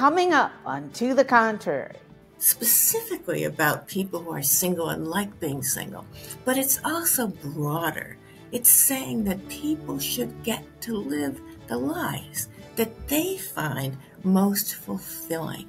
Coming up on To the Contrary. Specifically about people who are single and like being single, but it's also broader. It's saying that people should get to live the lives that they find most fulfilling.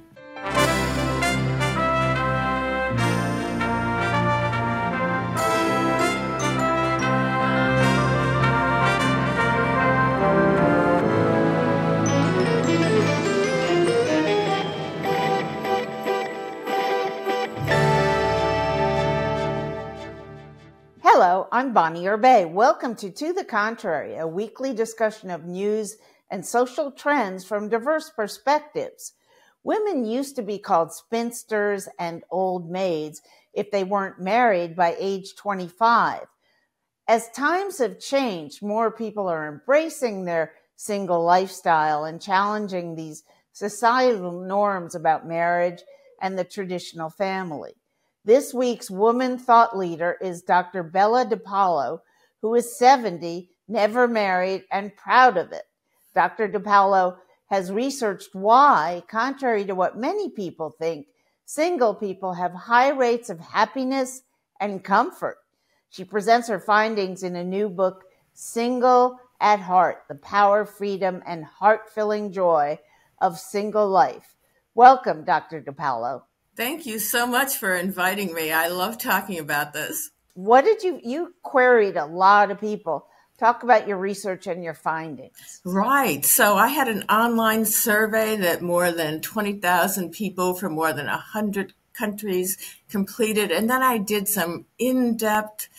Hello, I'm Bonnie Urbay. Welcome to the Contrary, a weekly discussion of news and social trends from diverse perspectives. Women used to be called spinsters and old maids if they weren't married by age 25. As times have changed, more people are embracing their single lifestyle and challenging these societal norms about marriage and the traditional family. This week's woman thought leader is Dr. Bella DePaulo, who is 70, never married, and proud of it. Dr. DePaulo has researched why, contrary to what many people think, single people have high rates of happiness and comfort. She presents her findings in a new book, Single at Heart, The Power, Freedom, and Heart-Filling Joy of Single Life. Welcome, Dr. DePaulo. Thank you so much for inviting me. I love talking about this. What did you queried a lot of people. Talk about your research and your findings. Right. So I had an online survey that more than 20,000 people from more than 100 countries completed. And then I did some in-depth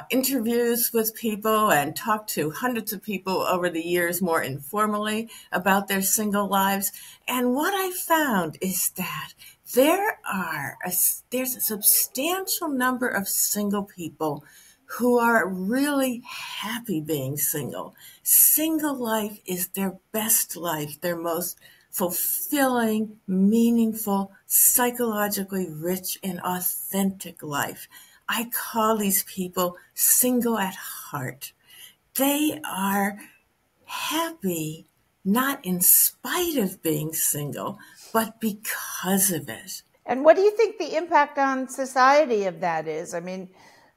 interviews with people and talked to hundreds of people over the years more informally about their single lives. And what I found is that there's a substantial number of single people who are really happy being single. Single life is their best life, their most fulfilling, meaningful, psychologically rich, and authentic life. I call these people single at heart. They are happy not in spite of being single, but because of it. And what do you think the impact on society of that is? I mean,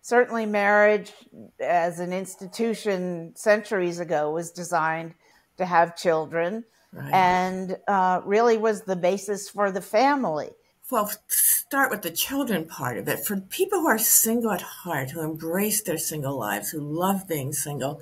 certainly marriage as an institution centuries ago was designed to have children, right, and really was the basis for the family. Well, start with the children part of it. For people who are single at heart, who embrace their single lives, who love being single,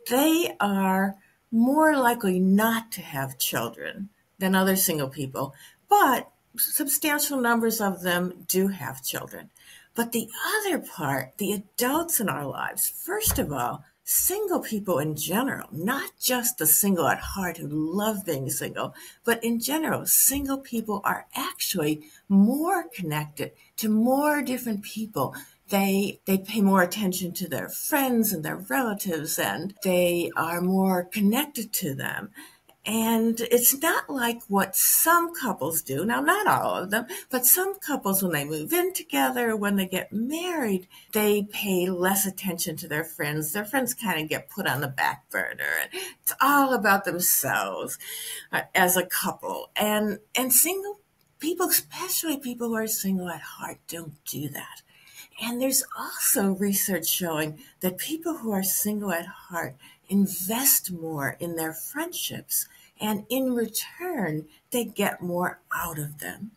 they are more likely not to have children than other single people, but substantial numbers of them do have children. But the other part, the adults in our lives, first of all, single people in general, not just the single at heart who love being single, but in general, single people are actually more connected to more different people. They pay more attention to their friends and their relatives, and they are more connected to them. And it's not like what some couples do. Now, not all of them, but some couples, when they move in together, when they get married, they pay less attention to their friends. Their friends kind of get put on the back burner. And it's all about themselves as a couple. And single people, especially people who are single at heart, don't do that. And there's also research showing that people who are single at heart invest more in their friendships, and in return, they get more out of them.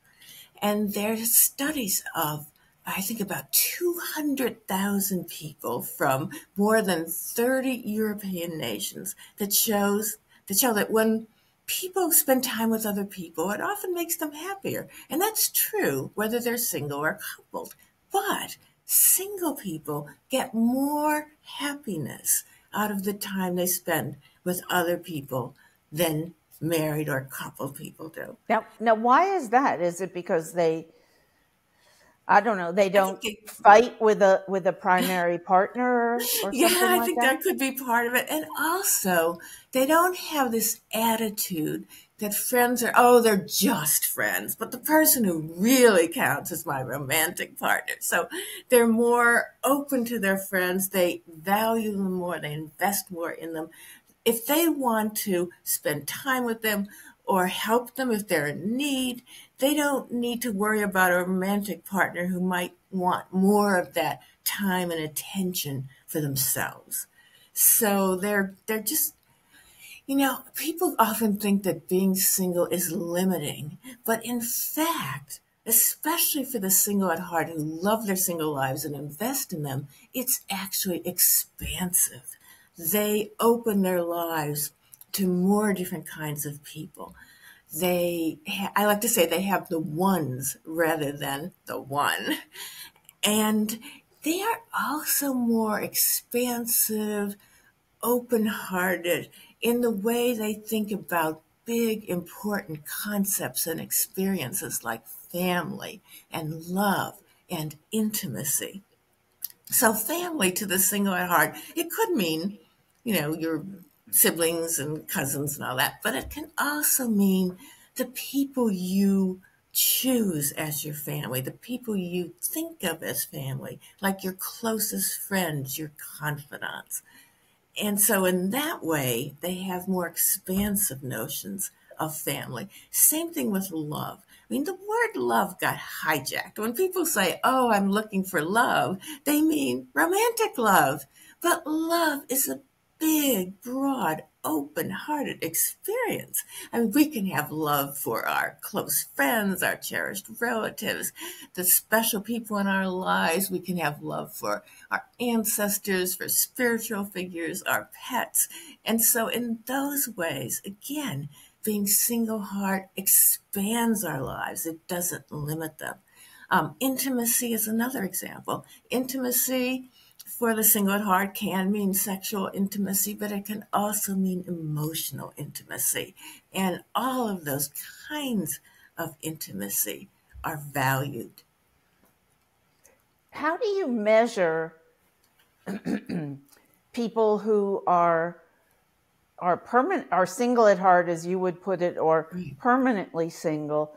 And there's studies of, I think, about 200,000 people from more than 30 European nations that show that when people spend time with other people, it often makes them happier. And that's true whether they're single or coupled. But single people get more happiness out of the time they spend with other people than married or coupled people do. Now, why is that? Is it because they don't fight with a primary partner or something like that? Yeah, I think that could be part of it. And also, they don't have this attitude that friends are, they're just friends, but the person who really counts is my romantic partner. So they're more open to their friends. They value them more. They invest more in them. If they want to spend time with them or help them if they're in need. They don't need to worry about a romantic partner who might want more of that time and attention for themselves. So they're just, people often think that being single is limiting, but in fact, especially for the single at heart who love their single lives and invest in them, it's actually expansive. They open their lives to more different kinds of people. I like to say they have the ones rather than the one. And they are also more expansive, open-hearted in the way they think about big, important concepts and experiences like family and love and intimacy. So family to the single at heart, it could mean, your siblings and cousins and all that, but it can also mean the people you choose as your family, the people you think of as family, like your closest friends, your confidants. And so in that way, they have more expansive notions of family. Same thing with love. I mean, the word love got hijacked. When people say, oh, I'm looking for love, they mean romantic love. But love is a big, broad, open-hearted experience. I mean, we can have love for our close friends, our cherished relatives, the special people in our lives. We can have love for our ancestors, for spiritual figures, our pets. And so in those ways, again, being single heart expands our lives. It doesn't limit them. Intimacy is another example. Intimacy for the single at heart can mean sexual intimacy, but it can also mean emotional intimacy. And all of those kinds of intimacy are valued. How do you measure people who are single at heart, as you would put it, or permanently single,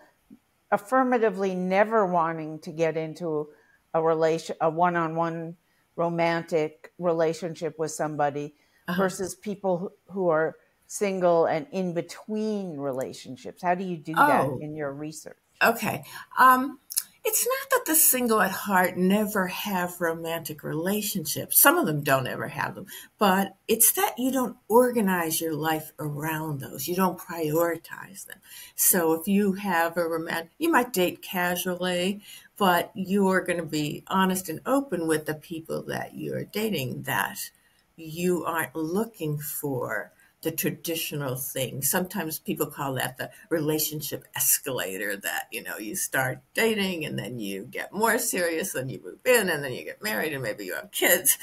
affirmatively never wanting to get into a one-on-one romantic relationship with somebody, versus people who are single and in between relationships? How do you do that in your research? Okay. It's not that the single at heart never have romantic relationships. Some of them don't ever have them, but it's that you don't organize your life around those. You don't prioritize them. So if you have you might date casually, but you're going to be honest and open with the people that you're dating, that you aren't looking for the traditional thing. Sometimes people call that the relationship escalator, that, you start dating and then you get more serious, then you move in and then you get married and maybe you have kids.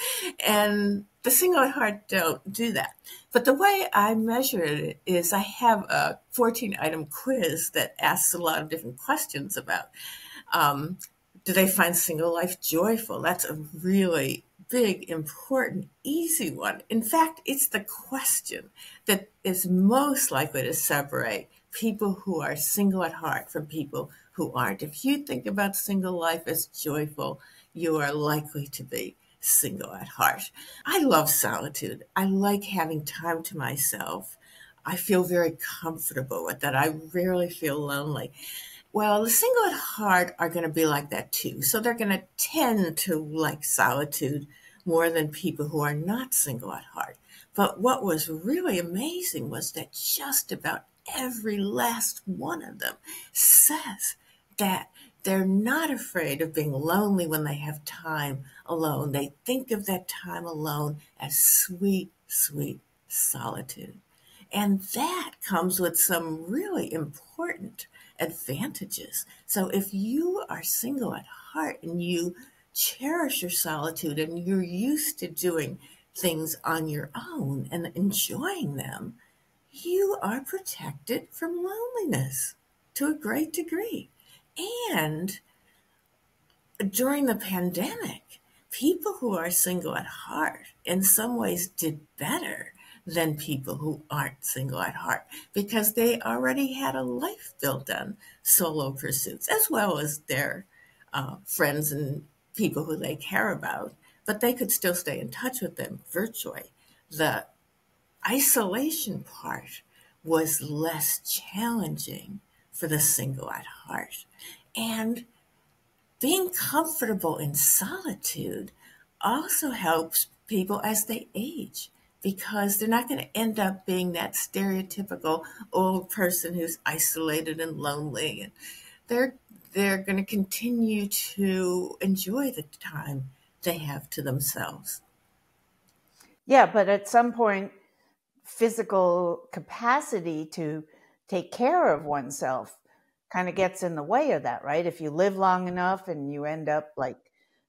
And the single at heart don't do that. But the way I measure it is I have a 14-item quiz that asks a lot of different questions about, do they find single life joyful? That's a really big, important, easy one. In fact, it's the question that is most likely to separate people who are single at heart from people who aren't. If you think about single life as joyful, you are likely to be single at heart. I love solitude. I like having time to myself. I feel very comfortable with that. I rarely feel lonely. Well, the single at heart are going to be like that too. So they're going to tend to like solitude more than people who are not single at heart. But what was really amazing was that just about every last one of them says that they're not afraid of being lonely when they have time alone. They think of that time alone as sweet, sweet solitude. And that comes with some really important advantages. So if you are single at heart and you cherish your solitude and you're used to doing things on your own and enjoying them, you are protected from loneliness to a great degree. And during the pandemic, people who are single at heart in some ways did better than people who aren't single at heart because they already had a life built on solo pursuits as well as their friends and people who they care about, but they could still stay in touch with them virtually. The isolation part was less challenging for the single at heart. And being comfortable in solitude also helps people as they age because they're not going to end up being that stereotypical old person who's isolated and lonely. And they're going to continue to enjoy the time they have to themselves. Yeah, but at some point, physical capacity to take care of oneself kind of gets in the way of that, right? If you live long enough and you end up like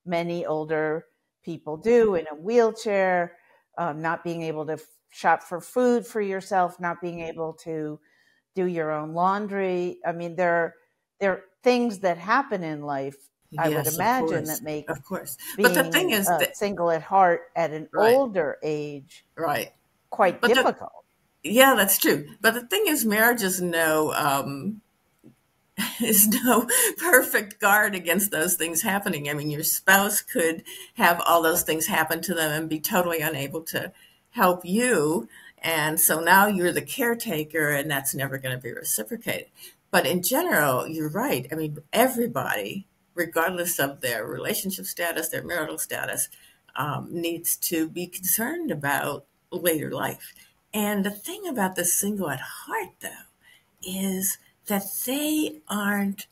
many older people do in a wheelchair, not being able to shop for food for yourself, not being able to do your own laundry. I mean, there are things that happen in life, I would Yes, of imagine, course. that make Of course. But the thing being is that, single at heart at an right, older age right. quite But difficult. yeah, that's true. But the thing is, marriage is no perfect guard against those things happening. I mean, your spouse could have all those things happen to them and be totally unable to help you. And so now you're the caretaker, and that's never going to be reciprocated. But in general, you're right. I mean, everybody, regardless of their relationship status, their marital status, needs to be concerned about later life. And the thing about the single at heart, though, is that they aren't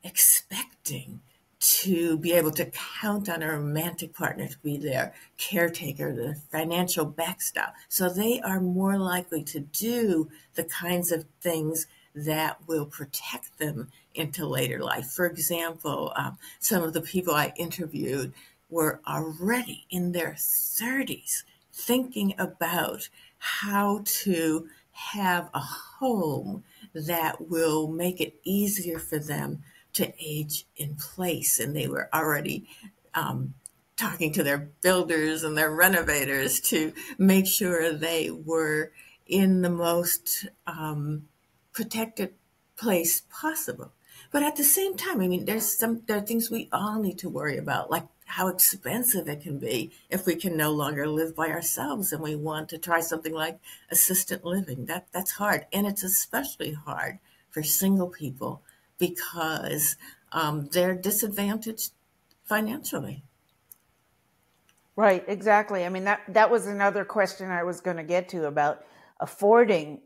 expecting to be able to count on a romantic partner to be their caretaker, the financial backstop. So they are more likely to do the kinds of things that will protect them into later life. For example, some of the people I interviewed were already in their 30s thinking about how to have a home that will make it easier for them to age in place. And they were already talking to their builders and their renovators to make sure they were in the most protected place possible. But at the same time, I mean, there are things we all need to worry about, like how expensive it can be if we can no longer live by ourselves and we want to try something like assisted living. That's hard, and it's especially hard for single people because they're disadvantaged financially. Right, exactly. I mean, that was another question I was going to get to about affording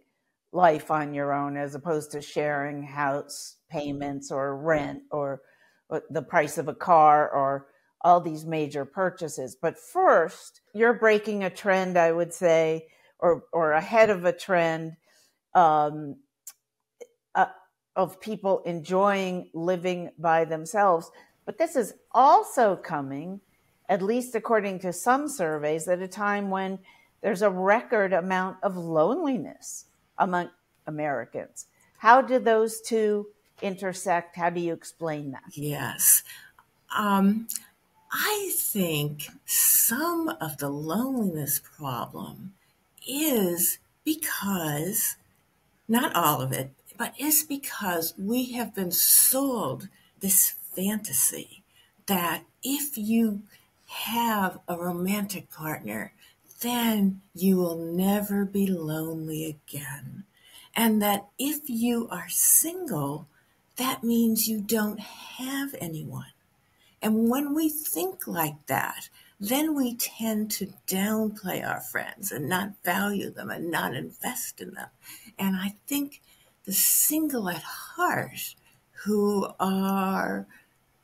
life on your own as opposed to sharing house payments or rent or the price of a car or all these major purchases. But first, you're breaking a trend, I would say, or ahead of a trend um, uh, of people enjoying living by themselves. But this is also coming, at least according to some surveys, at a time when there's a record amount of loneliness among Americans. How do those two intersect? How do you explain that? Yes. I think some of the loneliness problem is because, not all of it, but is because we have been sold this fantasy that if you have a romantic partner, then you will never be lonely again. And that if you are single, that means you don't have anyone. And when we think like that, then we tend to downplay our friends and not value them and not invest in them. And I think the single at heart who are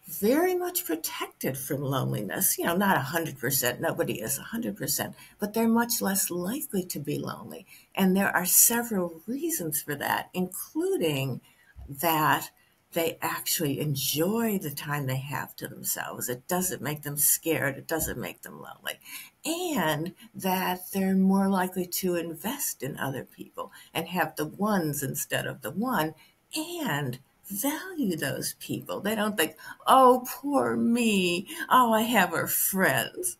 very much protected from loneliness, not 100%, nobody is 100%, but they're much less likely to be lonely. And there are several reasons for that, including that they actually enjoy the time they have to themselves. It doesn't make them scared. It doesn't make them lonely. And that they're more likely to invest in other people and have the ones instead of the one and value those people. They don't think, oh, poor me. Oh, I have her friends.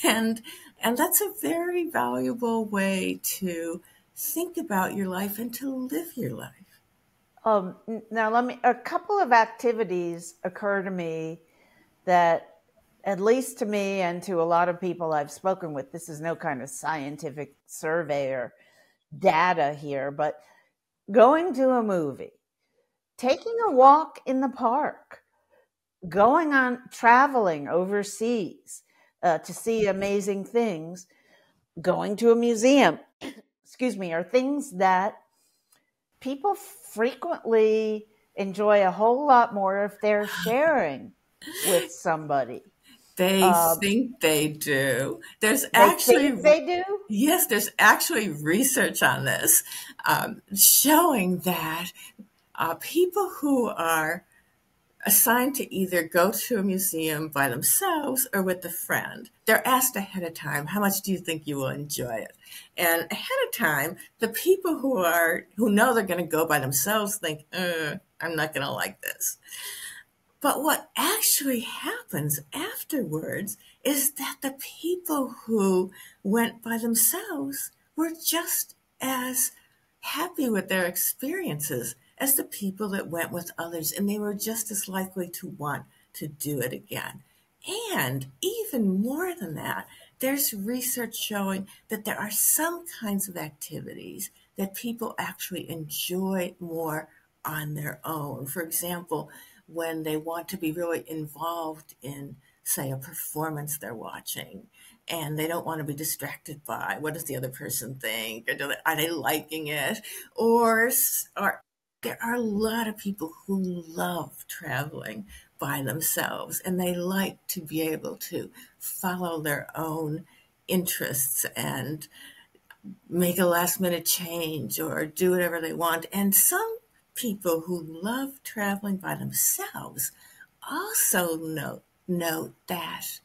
And and that's a very valuable way to think about your life and to live your life. Now, a couple of activities occur to me that, at least to me and to a lot of people I've spoken with, this is no kind of scientific survey or data here, but going to a movie, taking a walk in the park, going on traveling overseas to see amazing things, going to a museum, excuse me, are things that people frequently enjoy a whole lot more if they're sharing with somebody. They Uh, think they do. There's they actually, think they do. yes, there's actually research on this showing that people who are assigned to either go to a museum by themselves or with a friend, they're asked ahead of time, how much do you think you will enjoy it? And ahead of time, the people who know they're going to go by themselves think, I'm not going to like this. But what actually happens afterwards is that the people who went by themselves were just as happy with their experiences as the people that went with others, and they were just as likely to want to do it again. And even more than that, there's research showing that there are some kinds of activities that people actually enjoy more on their own. For example, when they want to be really involved in, say, a performance they're watching, and they don't want to be distracted by what does the other person think, or are they liking it, or there are a lot of people who love traveling by themselves, and they like to be able to follow their own interests and make a last minute change or do whatever they want. And some people who love traveling by themselves also note that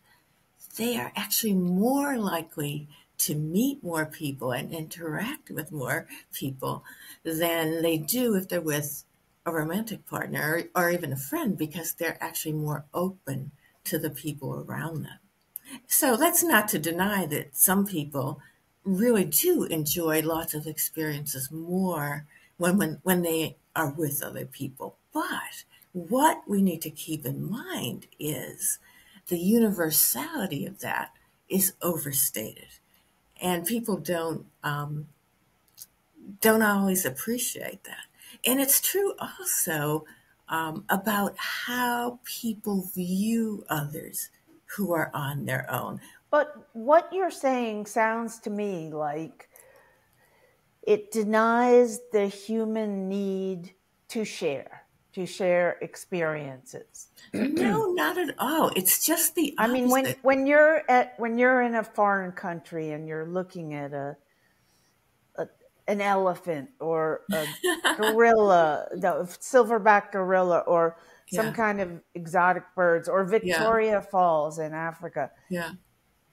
they are actually more likely to meet more people and interact with more people than they do if they're with a romantic partner or even a friend, because they're actually more open to the people around them. So that's not to deny that some people really do enjoy lots of experiences more when they are with other people. But what we need to keep in mind is the universality of that is overstated, and people don't always appreciate that. And it's true also about how people view others who are on their own. But what you're saying sounds to me like it denies the human need to share experiences. No, not at all. It's just the I mean, opposite. when you're in a foreign country and you're looking at an elephant or a gorilla, the silverback gorilla, or some Yeah, kind of exotic birds, or yeah, Victoria Falls in Africa, yeah.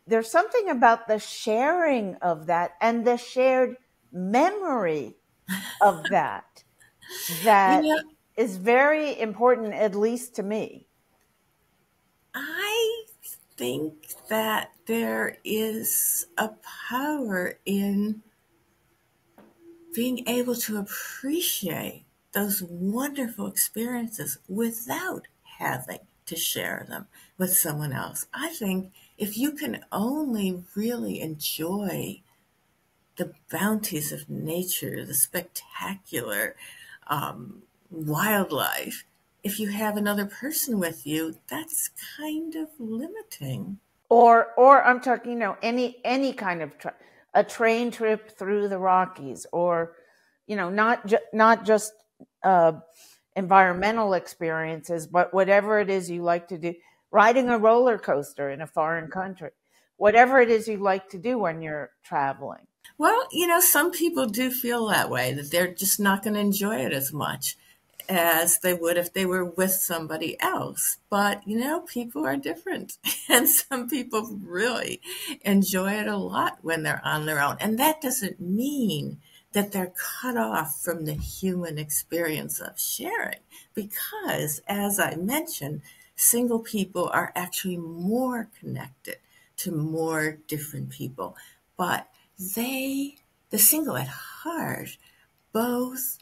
there's something about the sharing of that and the shared memory of that You that know, is very important, at least to me. I think that there is a power in being able to appreciate those wonderful experiences without having to share them with someone else. I think if you can only really enjoy the bounties of nature, the spectacular wildlife, if you have another person with you, that's kind of limiting. Or I'm talking, any kind of a train trip through the Rockies, or not just uh, environmental experiences, but whatever it is you like to do, riding a roller coaster in a foreign country, whatever it is you like to do when you're traveling. Well, some people do feel that way, that they're just not going to enjoy it as much as they would if they were with somebody else. But, people are different. And some people really enjoy it a lot when they're on their own. And that doesn't mean that they're cut off from the human experience of sharing. Because, as I mentioned, single people are actually more connected to more different people. But the single at heart, both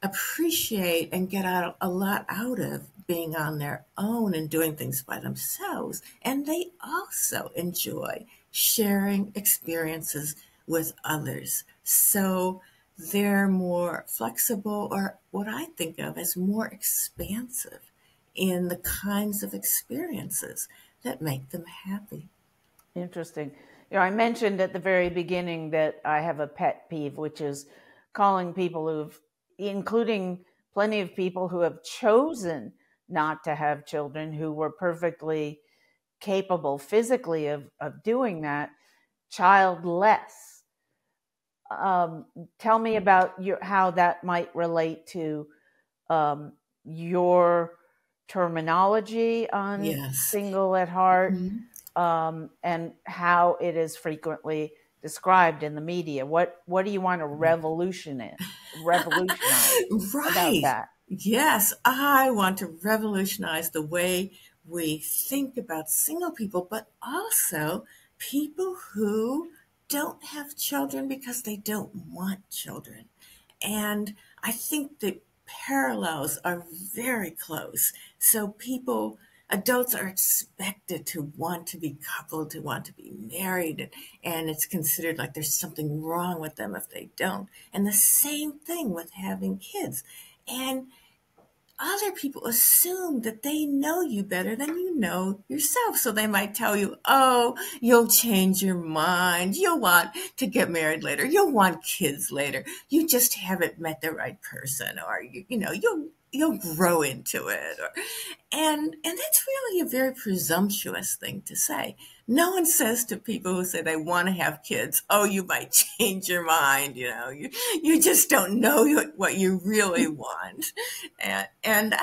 appreciate and get out a lot out of being on their own and doing things by themselves. And they also enjoy sharing experiences with others. So they're more flexible, or what I think of as more expansive in the kinds of experiences that make them happy. Interesting. I mentioned at the very beginning that I have a pet peeve, which is calling people including plenty of people who have chosen not to have children, who were perfectly capable physically of doing that, childless. Tell me about how that might relate to your terminology on Yes. single at heart, Mm-hmm. and how it is frequently described in the media. What do you want to revolutionize about Right. that? Yes, I want to revolutionize the way we think about single people, but also people who don't have children because they don't want children. And I think the parallels are very close. So adults are expected to want to be coupled, to want to be married, and it's considered like there's something wrong with them if they don't. And the same thing with having kids. And other people assume that they know you better than you know yourself. So they might tell you, oh, you'll change your mind. You'll want to get married later. You'll want kids later. You just haven't met the right person, or you'll grow into it. And that's really a very presumptuous thing to say. No one says to people who say they want to have kids, oh, you might change your mind, you just don't know what you really want. And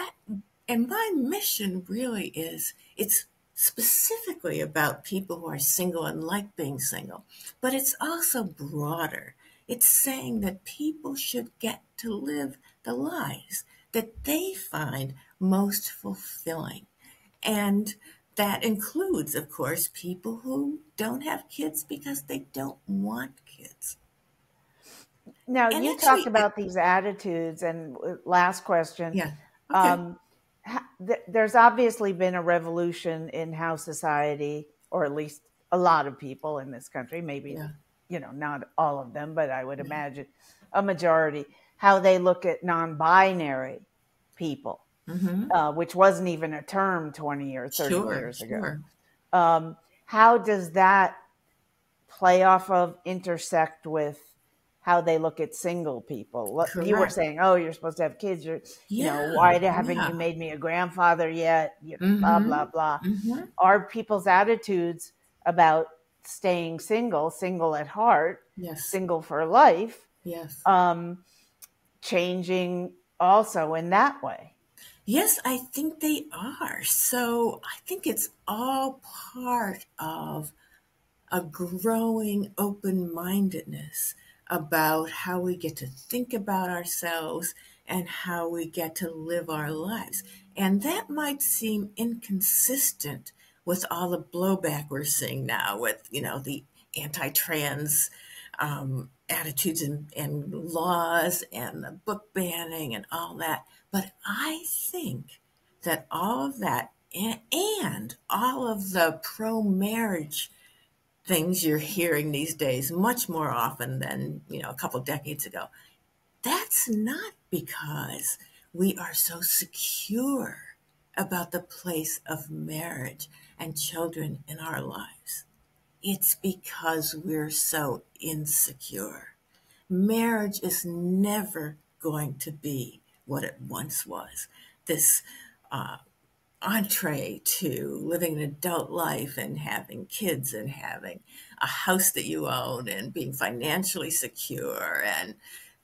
my mission really it's specifically about people who are single and like being single, but it's also broader. It's saying that people should get to live the lives that they find most fulfilling. And that includes, of course, people who don't have kids because they don't want kids. Now, And you talked actually, about these attitudes, and last question. yeah, okay, Um, there's obviously been a revolution in how society, or at least a lot of people in this country, maybe, yeah, not all of them, but I would yeah, imagine a majority, how they look at non-binary people, mm-hmm. which wasn't even a term 20 or 30 Sure, years ago. sure. How does that play off of, intersect with how they look at single people? You were Correct. saying, oh, you're supposed to have kids. Yeah, Why haven't you yeah. made me a grandfather yet? Blah, Mm-hmm. blah, blah. Mm-hmm. Are people's attitudes about staying single at heart, Yes, single for life, yes. um, changing also in that way? Yes, I think they are. So I think it's all part of a growing open mindedness about how we get to think about ourselves and how we get to live our lives. And that might seem inconsistent with all the blowback we're seeing now with, the anti trans attitudes and laws and the book banning and all that. But I think that all of that and all of the pro marriage things you're hearing these days much more often than a couple decades ago, that's not because we are so secure about the place of marriage and children in our lives. It's because we're so insecure. Marriage is never going to be what it once was. This uh, entree to living an adult life and having kids and having a house that you own and being financially secure and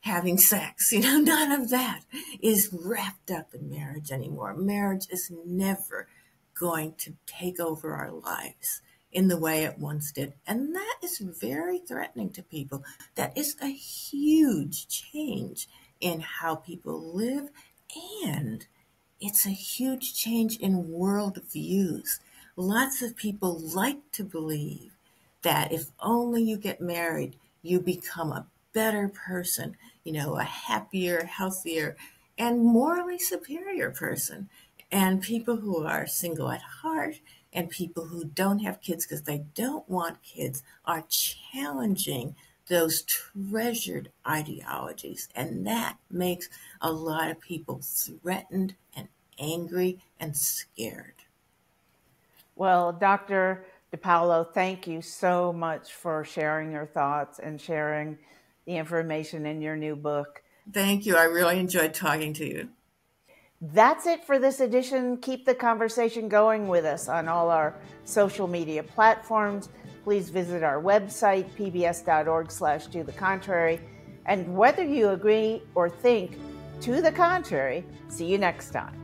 having sex. None of that is wrapped up in marriage anymore. Marriage is never going to take over our lives in the way it once did. And that is very threatening to people. That is a huge change in how people live, and it's a huge change in worldviews. Lots of people like to believe that if only you get married, you become a better person, a happier, healthier, and morally superior person. And people who are single at heart and people who don't have kids because they don't want kids are challenging those treasured ideologies. And that makes a lot of people threatened and angry and scared. Well, Dr. DePaulo, thank you so much for sharing your thoughts and sharing the information in your new book. Thank you. I really enjoyed talking to you. That's it for this edition. Keep the conversation going with us on all our social media platforms. Please visit our website, pbs.org/tothecontrary. And whether you agree or think to the contrary, see you next time.